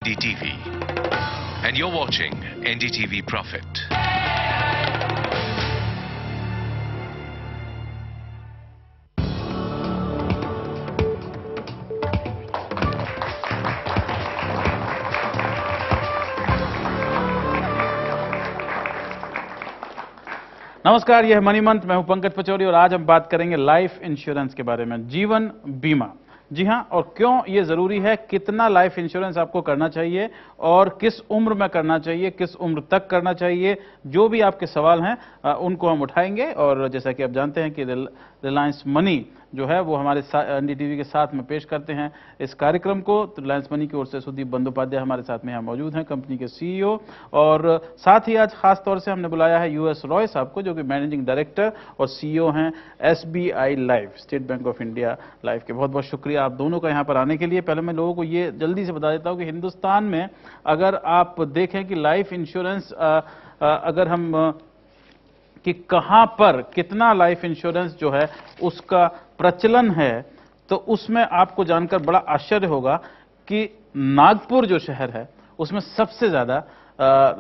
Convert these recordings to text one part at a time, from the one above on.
NDTV, and you're watching NDTV Profit. नमस्कार, यह money month. मैं हूं पंकज पचौरी और आज हम बात करेंगे लाइफ इंश्योरेंस के बारे में, जीवन बीमा। जी हां, और क्यों ये जरूरी है, कितना लाइफ इंश्योरेंस आपको करना चाहिए और किस उम्र में करना चाहिए, किस उम्र तक करना चाहिए, जो भी आपके सवाल हैं उनको हम उठाएंगे। और जैसा कि आप जानते हैं कि रिलायंस मनी जो है वो हमारे एनडीटीवी के साथ में पेश करते हैं इस कार्यक्रम को। तो रिलायंस मनी की ओर से सुदीप बंदोपाध्याय हमारे साथ में यहाँ मौजूद हैं, कंपनी के सीईओ। और साथ ही आज खास तौर से हमने बुलाया है यूएस रॉय साहब को, जो कि मैनेजिंग डायरेक्टर और सीईओ हैं SBI life, state bank of India life के। बहुत बहुत शुक्रिया आप दोनों का यहाँ पर आने के लिए। पहले मैं लोगों को ये जल्दी से बता देता हूँ कि हिंदुस्तान में अगर आप देखें कि लाइफ इंश्योरेंस अगर हम कि कहां पर कितना लाइफ इंश्योरेंस जो है उसका प्रचलन है, तो उसमें आपको जानकर बड़ा आश्चर्य होगा कि नागपुर जो शहर है उसमें सबसे ज्यादा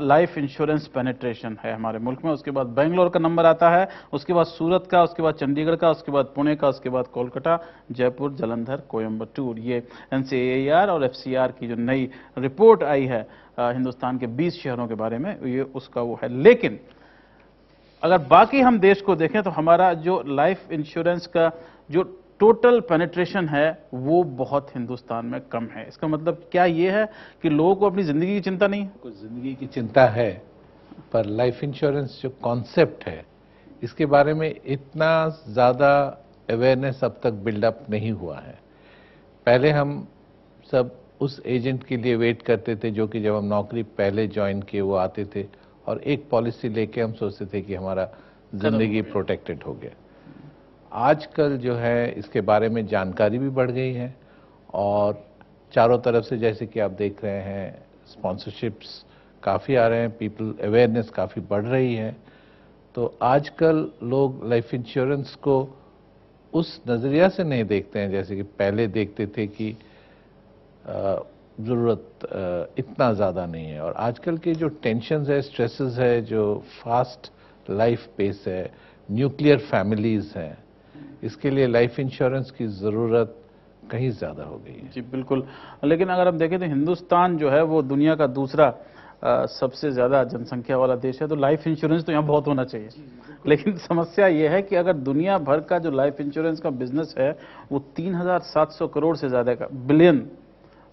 लाइफ इंश्योरेंस पेनिट्रेशन है हमारे मुल्क में। उसके बाद बेंगलोर का नंबर आता है, उसके बाद सूरत का, उसके बाद चंडीगढ़ का, उसके बाद पुणे का, उसके बाद कोलकाता, जयपुर, जालंधर, कोयम्बटूर। ये एनसीएआर और एफसीआर की जो नई रिपोर्ट आई है हिंदुस्तान के 20 शहरों के बारे में, ये उसका वो है। लेकिन अगर बाकी हम देश को देखें तो हमारा जो लाइफ इंश्योरेंस का जो टोटल पेनिट्रेशन है वो बहुत हिंदुस्तान में कम है। इसका मतलब क्या ये है कि लोगों को अपनी जिंदगी की चिंता नहीं है? कुछ जिंदगी की चिंता है, पर लाइफ इंश्योरेंस जो कॉन्सेप्ट है इसके बारे में इतना ज़्यादा अवेयरनेस अब तक बिल्डअप नहीं हुआ है। पहले हम सब उस एजेंट के लिए वेट करते थे जो कि जब हम नौकरी पहले ज्वाइन किए वो आते थे और एक पॉलिसी लेके हम सोचते थे कि हमारा जिंदगी प्रोटेक्टेड हो गया। आजकल जो है इसके बारे में जानकारी भी बढ़ गई है और चारों तरफ से जैसे कि आप देख रहे हैं स्पॉन्सरशिप्स काफ़ी आ रहे हैं, पीपल अवेयरनेस काफ़ी बढ़ रही है। तो आजकल लोग लाइफ इंश्योरेंस को उस नज़रिया से नहीं देखते हैं जैसे कि पहले देखते थे कि ज़रूरत इतना ज़्यादा नहीं है। और आजकल के जो टेंशन्स है, स्ट्रेसेस है, जो फास्ट लाइफ पेस है, न्यूक्लियर फैमिलीज़ हैं, इसके लिए लाइफ इंश्योरेंस की ज़रूरत कहीं ज़्यादा हो गई है। जी बिल्कुल। लेकिन अगर हम देखें तो हिंदुस्तान जो है वो दुनिया का दूसरा सबसे ज़्यादा जनसंख्या वाला देश है, तो लाइफ इंश्योरेंस तो यहाँ बहुत होना चाहिए। लेकिन समस्या ये है कि अगर दुनिया भर का जो लाइफ इंश्योरेंस का बिजनेस है वो 3,700 करोड़ से ज़्यादा का, बिलियन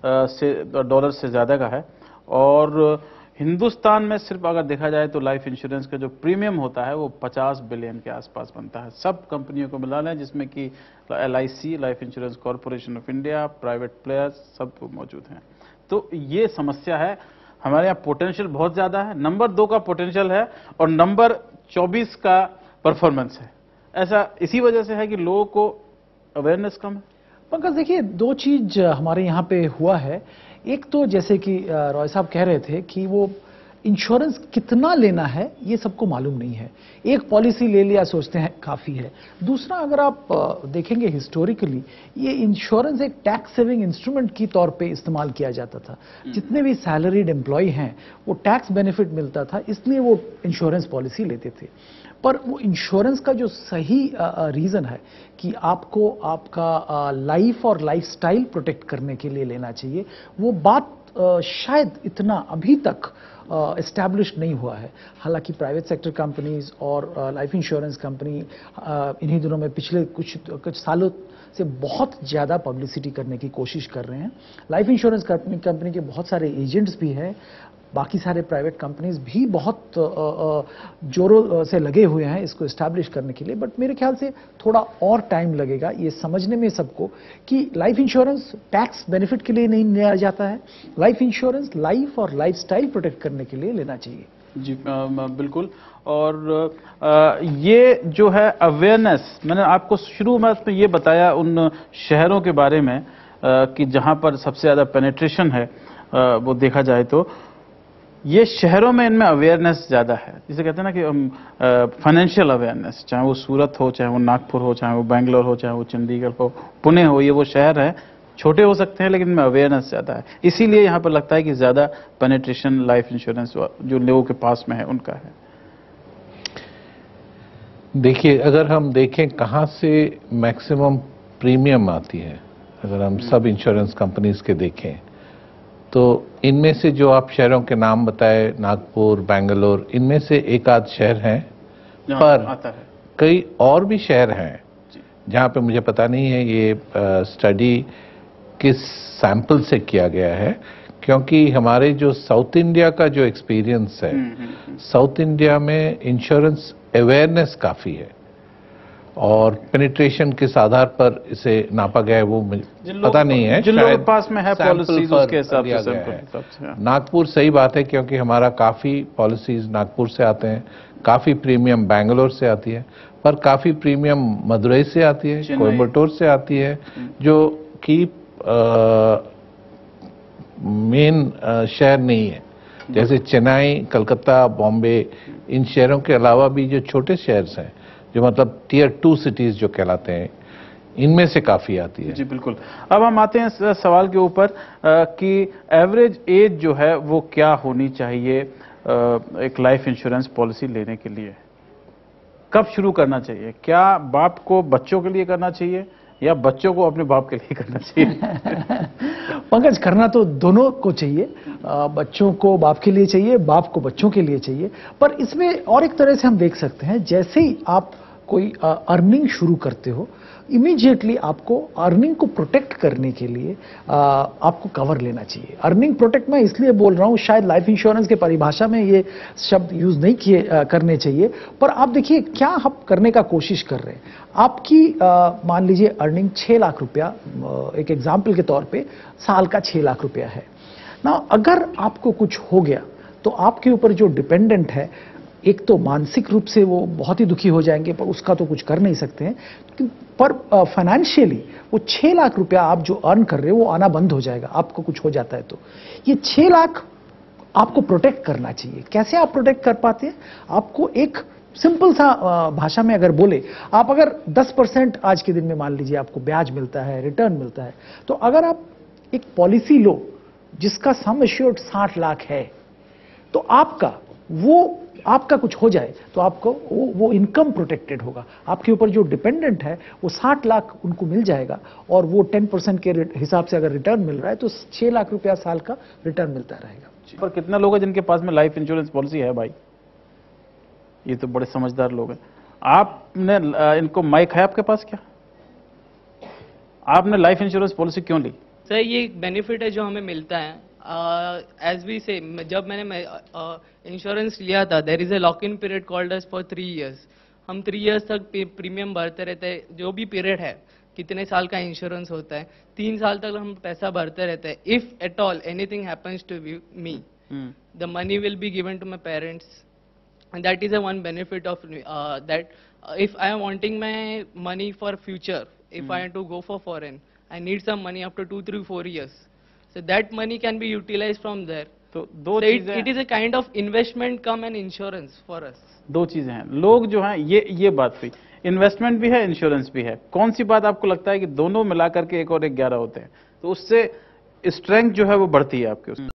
से डॉलर से ज़्यादा का है। और हिंदुस्तान में सिर्फ अगर देखा जाए तो लाइफ इंश्योरेंस का जो प्रीमियम होता है वो 50 बिलियन के आसपास बनता है, सब कंपनियों को मिला लें, जिसमें कि LIC, life insurance corporation of India, private players सब मौजूद हैं। तो ये समस्या है। हमारे यहाँ पोटेंशियल बहुत ज़्यादा है, नंबर 2 का पोटेंशियल है और नंबर 24 का परफॉर्मेंस है। ऐसा इसी वजह से है कि लोगों को अवेयरनेस कम है। पंकज, देखिए, दो चीज हमारे यहाँ पे हुआ है। एक तो जैसे कि रॉय साहब कह रहे थे कि वो इंश्योरेंस कितना लेना है ये सबको मालूम नहीं है। एक पॉलिसी ले लिया सोचते हैं काफ़ी है। दूसरा, अगर आप देखेंगे हिस्टोरिकली, ये इंश्योरेंस एक टैक्स सेविंग इंस्ट्रूमेंट की तौर पे इस्तेमाल किया जाता था। जितने भी सैलरीड एम्प्लॉय हैं वो टैक्स बेनिफिट मिलता था, इसलिए वो इंश्योरेंस पॉलिसी लेते थे। पर वो इंश्योरेंस का जो सही रीज़न है कि आपको आपका लाइफ और लाइफस्टाइल प्रोटेक्ट करने के लिए लेना चाहिए, वो बात शायद इतना अभी तक एस्टैब्लिश नहीं हुआ है। हालांकि प्राइवेट सेक्टर कंपनीज और लाइफ इंश्योरेंस कंपनी इन्हीं दिनों में पिछले कुछ सालों से बहुत ज़्यादा पब्लिसिटी करने की कोशिश कर रहे हैं। लाइफ इंश्योरेंस कंपनी के बहुत सारे एजेंट्स भी हैं, बाकी सारे प्राइवेट कंपनीज भी बहुत जोरों से लगे हुए हैं इसको एस्टैब्लिश करने के लिए। बट मेरे ख्याल से थोड़ा और टाइम लगेगा ये समझने में सबको कि लाइफ इंश्योरेंस टैक्स बेनिफिट के लिए नहीं लिया जाता है। लाइफ इंश्योरेंस लाइफ और लाइफस्टाइल प्रोटेक्ट करने के लिए लेना चाहिए। जी बिल्कुल। और ये जो है अवेयरनेस, मैंने आपको शुरू में ये बताया उन शहरों के बारे में कि जहां पर सबसे ज़्यादा पेनिट्रेशन है वो देखा जाए तो ये शहरों में इनमें अवेयरनेस ज़्यादा है। जिसे कहते हैं ना कि फाइनेंशियल अवेयरनेस, चाहे वो सूरत हो, चाहे वो नागपुर हो, चाहे वो बेंगलोर हो, चाहे वो चंडीगढ़ हो, पुणे हो, ये वो शहर है छोटे हो सकते हैं लेकिन इनमें अवेयरनेस ज्यादा है, इसीलिए यहाँ पर लगता है कि ज्यादा पेनिट्रेशन लाइफ इंश्योरेंस जो लोगों के पास में है उनका है। देखिए, अगर हम देखें कहाँ से मैक्सिमम प्रीमियम आती है, अगर हम सब इंश्योरेंस कंपनीज के देखें तो इनमें से जो आप शहरों के नाम बताए, नागपुर, बेंगलोर, इनमें से एक आध शहर हैं, पर आता है। कई और भी शहर हैं जहाँ पे मुझे पता नहीं है ये स्टडी किस सैंपल से किया गया है, क्योंकि हमारे जो साउथ इंडिया का जो एक्सपीरियंस है, साउथ इंडिया में इंश्योरेंस अवेयरनेस काफ़ी है और पेनिट्रेशन किस आधार पर इसे नापा गया है वो मुझे पता नहीं है। जिन लोगों के पास में है सैंपल पॉलिसीज पर उसके हिसाब लिया से गया है। सैंपल। नागपुर सही बात है, क्योंकि हमारा काफ़ी पॉलिसीज नागपुर से आते हैं, काफ़ी प्रीमियम बेंगलोर से आती है, पर काफ़ी प्रीमियम मदुरई से आती है, कोयम्बटूर से आती है, जो कि मेन शहर नहीं है। जैसे चेन्नई, कलकत्ता, बॉम्बे, इन शहरों के अलावा भी जो छोटे शहर्स हैं, जो मतलब टियर 2 सिटीज जो कहलाते हैं, इनमें से काफ़ी आती है। जी बिल्कुल। अब हम आते हैं इस सवाल के ऊपर कि एवरेज एज जो है वो क्या होनी चाहिए एक लाइफ इंश्योरेंस पॉलिसी लेने के लिए, कब शुरू करना चाहिए? क्या बाप को बच्चों के लिए करना चाहिए या बच्चों को अपने बाप के लिए करना चाहिए? पंकज, करना तो दोनों को चाहिए, बच्चों को बाप के लिए चाहिए, बाप को बच्चों के लिए चाहिए। पर इसमें और एक तरह से हम देख सकते हैं, जैसे ही आप कोई अर्निंग शुरू करते हो, इमीडिएटली आपको अर्निंग को प्रोटेक्ट करने के लिए आपको कवर लेना चाहिए। अर्निंग प्रोटेक्ट मैं इसलिए बोल रहा हूं, शायद लाइफ इंश्योरेंस के परिभाषा में ये शब्द यूज नहीं किए करने चाहिए, पर आप देखिए क्या हम करने का कोशिश कर रहे हैं। आपकी मान लीजिए अर्निंग 6 लाख रुपया, एक एग्जाम्पल के तौर पे साल का 6 लाख रुपया है ना। अगर आपको कुछ हो गया तो आपके ऊपर जो डिपेंडेंट है, एक तो मानसिक रूप से वो बहुत ही दुखी हो जाएंगे, पर उसका तो कुछ कर नहीं सकते हैं, पर फाइनेंशियली वो 6 लाख रुपया आप जो अर्न कर रहे हो वो आना बंद हो जाएगा, आपको कुछ हो जाता है तो। ये 6 लाख आपको प्रोटेक्ट करना चाहिए। कैसे आप प्रोटेक्ट कर पाते हैं? आपको एक सिंपल सा भाषा में अगर बोले, आप अगर 10% आज के दिन में मान लीजिए आपको ब्याज मिलता है, रिटर्न मिलता है, तो अगर आप एक पॉलिसी लो जिसका सम एश्योर्ड 60 लाख है, तो आपका कुछ हो जाए तो आपको वो इनकम प्रोटेक्टेड होगा। आपके ऊपर जो डिपेंडेंट है वो 60 लाख उनको मिल जाएगा, और वो 10% के हिसाब से अगर रिटर्न मिल रहा है तो 6 लाख रुपया साल का रिटर्न मिलता रहेगा। पर कितना लोग हैं जिनके पास में लाइफ इंश्योरेंस पॉलिसी है भाई? ये तो बड़े समझदार लोग हैं। आपने इनको माइक है आपके पास क्या? आपने लाइफ इंश्योरेंस पॉलिसी क्यों ली? सर, ये एक बेनिफिट है जो हमें मिलता है। एज वी से, जब मैंने इंश्योरेंस लिया था, there is a lock in period called as for 3 years. हम 3 इयर्स तक प्रीमियम भरते रहते हैं। जो भी पीरियड है, कितने साल का इंश्योरेंस होता है, 3 साल तक हम पैसा भरते रहते हैं। If at all anything happens to me, the money will be given to my parents, and that is a one benefit of that. If I am wanting my money for future, if I want to go for foreign, I need some money after 2, 3, 4 years, so that money can be utilized from there. तो दो So चीजें, it is a kind of investment come and insurance for us. दो चीजें हैं। लोग जो हैं, ये बात हुई, इन्वेस्टमेंट भी है, इंश्योरेंस भी है। कौन सी बात आपको लगता है कि दोनों मिलाकर के 1 और 1 11 होते हैं, तो उससे स्ट्रेंथ जो है वो बढ़ती है आपके उसमें?